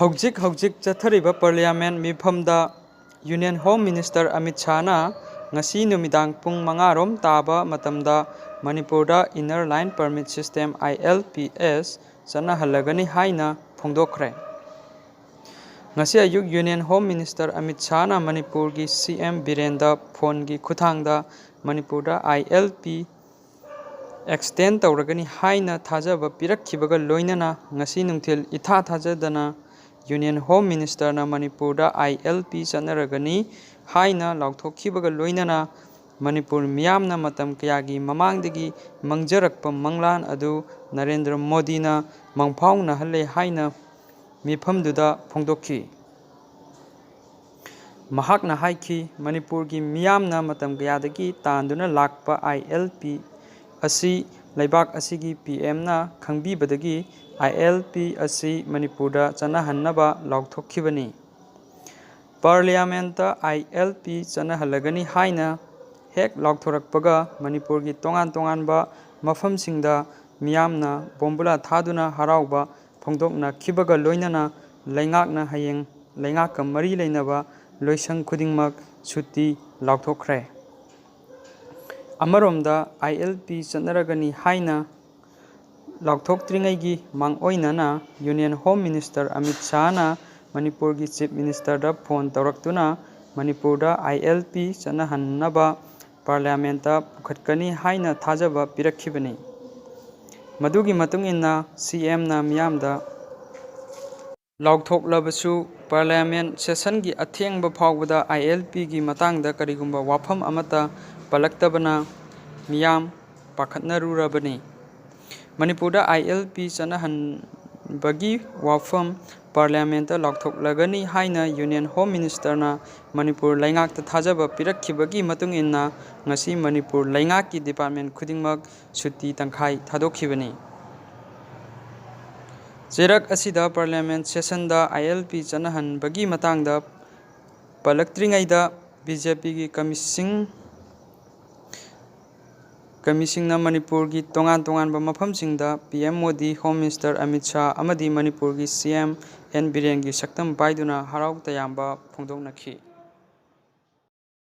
ꯍꯧꯖꯤꯛ ꯆꯠꯊꯔꯤꯕ ꯄꯥꯔꯂꯤꯌꯥꯃꯦꯟꯠ ꯃꯤꯐꯝꯗ ꯌꯨꯅꯤꯌꯟ ꯍꯣꯝ ꯃꯤꯅꯤꯁꯇꯔ ꯑꯃꯤꯠ ꯁꯥꯍꯅ ꯉꯁꯤ ꯅꯨꯃꯤꯗꯥꯡ ꯄꯨꯡ 5 ꯇꯥꯕ ꯃꯇꯝꯗ ꯃꯅꯤꯄꯨꯔꯗ inner line permit system ILPS ꯆꯠꯅꯍꯜꯂꯒꯅꯤ ꯍꯥꯏꯅ ꯐꯣꯡꯗꯣꯛꯈ꯭ꯔꯦ꯫ ꯉꯁꯤ ꯑꯌꯨꯛ ꯌꯨꯅꯤꯌꯟ ꯍꯣꯝ ꯃꯤꯅꯤꯁꯇꯔ ꯑꯃꯤꯠ ꯁꯥꯍꯅ ꯃꯅꯤꯄꯨꯔꯒꯤ CM ꯕꯤꯔꯦꯟꯗ ꯐꯣꯟꯒꯤ ꯈꯨꯠꯊꯥꯡꯗ ꯃꯅꯤꯄꯨꯔꯗ ILP ꯑꯦꯛꯁꯇꯦꯟ ꯇꯧꯔꯒꯅꯤ ꯍꯥꯏꯅ ꯊꯥꯖꯕ ꯄꯤꯔꯛꯈꯤꯕꯒ ꯂꯣꯏꯅꯅ ꯉꯁꯤ ꯅꯨꯡꯊꯤꯜ ꯏꯊꯥ ꯊꯥꯖꯗꯅ ꯌꯨꯅꯤꯌꯟ ꯍꯣꯝ ꯃꯤꯅꯤꯁꯇꯔꯅ ꯃꯅꯤꯄꯨꯔꯗ ILP ꯆꯠꯅꯔꯒꯅꯤ ꯍꯥꯏꯅ ꯂꯥꯎꯊꯣꯛꯈꯤꯕꯒ ꯂꯣꯏꯅꯅ ꯃꯅꯤꯄꯨꯔ ꯃꯤꯌꯥꯝꯅ ꯃꯇꯝ ꯀꯌꯥꯒꯤ ꯃꯃꯥꯡꯗꯒꯤ ꯃꯪꯖꯔꯛꯄ ꯃꯪꯂꯥꯟ ꯑꯗꯨ ꯅꯔꯦꯟꯗ꯭ꯔ ꯃꯣꯗꯤꯅ ꯃꯪꯐꯥꯎꯅꯍꯜꯂꯦ ꯍꯥꯏꯅ ꯃꯤꯐꯝꯗꯨꯗ ꯐꯣꯡꯗꯣꯛꯈꯤ꯫ ꯃꯍꯥꯛꯅ ꯍꯥꯏꯈꯤ, ꯃꯅꯤꯄꯨꯔꯒꯤ ꯃꯤꯌꯥꯝꯅ ꯃꯇꯝ ꯀꯌꯥꯗꯒꯤ ꯇꯥꯟꯗꯨꯅ ꯂꯥꯛꯄ ILP ꯑꯁꯤ ꯂꯩꯕꯥꯛ ꯑꯁꯤꯒꯤ PMꯅ ꯈꯪꯕꯤꯕꯗꯒꯤ ILP ꯑꯁꯤ ꯃꯅꯤꯄꯨꯔꯗ ꯆꯠꯅꯍꯟꯅꯕ ꯂꯥꯎꯊꯣꯛꯈꯤꯕꯅꯤ꯫ ꯄꯥꯔꯂꯤꯌꯥꯃꯦꯟꯠꯇ ILP ꯆꯠꯅꯍꯜꯂꯒꯅꯤ ꯍꯥꯏꯅ ꯍꯦꯛ ꯂꯥꯎꯊꯣꯔꯛꯄꯒ ꯃꯅꯤꯄꯨꯔꯒꯤ ꯇꯣꯉꯥꯟ ꯇꯣꯉꯥꯟꯕ ꯃꯐꯝꯁꯤꯡꯗ ꯃꯤꯌꯥꯝꯅ ꯕꯣꯝꯕꯨꯂꯥ ꯊꯥꯗꯨꯅ ꯍꯔꯥꯎꯕ ꯐꯣꯡꯗꯣꯛꯅꯈꯤꯕꯒ ꯂꯣꯏꯅꯅ ꯂꯩꯉꯥꯛꯅ ꯍꯌꯦꯡ ꯂꯩꯉꯥꯛꯀ ꯃꯔꯤ ꯂꯩꯅꯕ ꯂꯣꯏꯁꯪ ꯈꯨꯗꯤꯡꯃꯛ ꯁꯨꯇꯤ ꯂꯥꯎꯊꯣꯛꯈ꯭ꯔꯦ꯫ ꯑꯃꯔꯣꯝꯗ ILP ꯆꯠꯅꯔꯒꯅꯤ ꯍꯥꯏꯅ ꯂꯥꯎꯊꯣꯛꯇ꯭ꯔꯤꯉꯩꯒꯤ ꯃꯥꯡꯑꯣꯏꯅꯅ ꯌꯨꯅꯤꯌꯟ ꯍꯣꯝ ꯃꯤꯅꯤꯁꯇꯔ ꯑꯃꯤꯠ ꯁꯥꯍꯅ ꯃꯅꯤꯄꯨꯔꯒꯤ ꯆꯤꯐ ꯃꯤꯅꯤꯁꯇꯔꯗ ꯐꯣꯟ ꯇꯧꯔꯛꯇꯨꯅ ꯃꯅꯤꯄꯨꯔꯗ ILP ꯆꯠꯅꯍꯟꯅꯕ ꯄꯥꯔꯂꯤꯌꯥꯃꯦꯟꯠꯇ ꯄꯨꯈꯠꯀꯅꯤ ꯍꯥꯏꯅ ꯊꯥꯖꯕ ꯄꯤꯔꯛꯈꯤꯕꯅꯤ꯫ ꯃꯗꯨꯒꯤ ꯃꯇꯨꯡ ꯏꯟꯅ CMꯅ ꯃꯤꯌꯥꯝꯗ ꯂꯥꯎꯊꯣꯛꯂꯕꯁꯨ ꯄꯥꯔꯂꯤꯌꯥꯃꯦꯟꯠ ꯁꯦꯁꯟꯒꯤ ꯑꯊꯦꯡꯕ ꯐꯥꯎꯕꯗ ILPꯒꯤ ꯃꯇꯥꯡꯗ ꯀꯔꯤꯒꯨꯝꯕ ꯋꯥꯐꯝ ꯑꯃꯠꯇ ꯄꯜꯂꯛꯇꯕꯅ ꯃꯤꯌꯥꯝ ꯄꯥꯈꯠꯅꯔꯨꯔꯕꯅꯤ꯫ ꯃꯅꯤꯄꯨꯔꯗ ILP ꯆꯠꯅꯍꯟꯕꯒꯤ ꯋꯥꯐꯝ ꯄꯥꯔꯂꯤꯌꯥꯃꯦꯟꯠꯇ ꯂꯥꯎꯊꯣꯛꯂꯒꯅꯤ ꯍꯥꯏꯅ ꯌꯨꯅꯤꯌꯟ ꯍꯣꯝ ꯃꯤꯅꯤꯁꯇꯔꯅ ꯃꯅꯤꯄꯨꯔ ꯂꯩꯉꯥꯛꯇ ꯊꯥꯖꯕ ꯄꯤꯔꯛꯈꯤꯕꯒꯤ ꯃꯇꯨꯡ ꯏꯟꯅ ꯉꯁꯤ ꯃꯅꯤꯄꯨꯔ ꯂꯩꯉꯥꯛꯀꯤ ꯗꯤꯄꯥꯔꯠꯃꯦꯟꯠ ꯈꯨꯗꯤꯡꯃꯛ ꯁꯨꯇꯤ ꯇꯪꯈꯥꯏ ꯊꯥꯗꯣꯛꯈꯤꯕꯅꯤ꯫ ꯆꯩꯔꯛ ꯑꯁꯤꯗ ꯄꯥꯔꯂꯤꯌꯥꯃꯦꯟꯠ ꯁꯦꯁꯟꯗ ILP ꯆꯠꯅꯍꯟꯕꯒꯤ ꯃꯇꯥꯡꯗ ꯄꯜꯂꯛꯇ꯭ꯔꯤꯉꯩꯗ BJPꯒꯤ ꯀꯃꯤꯁꯤꯡꯅ ꯃꯅꯤꯄꯨꯔꯒꯤ ꯇꯣꯉꯥꯟ ꯇꯣꯉꯥꯟꯕ ꯃꯐꯝꯁꯤꯡꯗ PM Modi, home minister Amit Shah ꯑꯃꯗꯤ ꯃꯅꯤꯄꯨꯔꯒꯤ CM N ꯕꯤꯔꯦꯟꯒꯤ ꯁꯛꯇꯝ ꯄꯥꯏꯗꯨꯅ ꯍꯔꯥꯎ ꯇꯌꯥꯝꯕ ꯐꯣꯡꯗꯣꯛꯅꯈꯤ꯫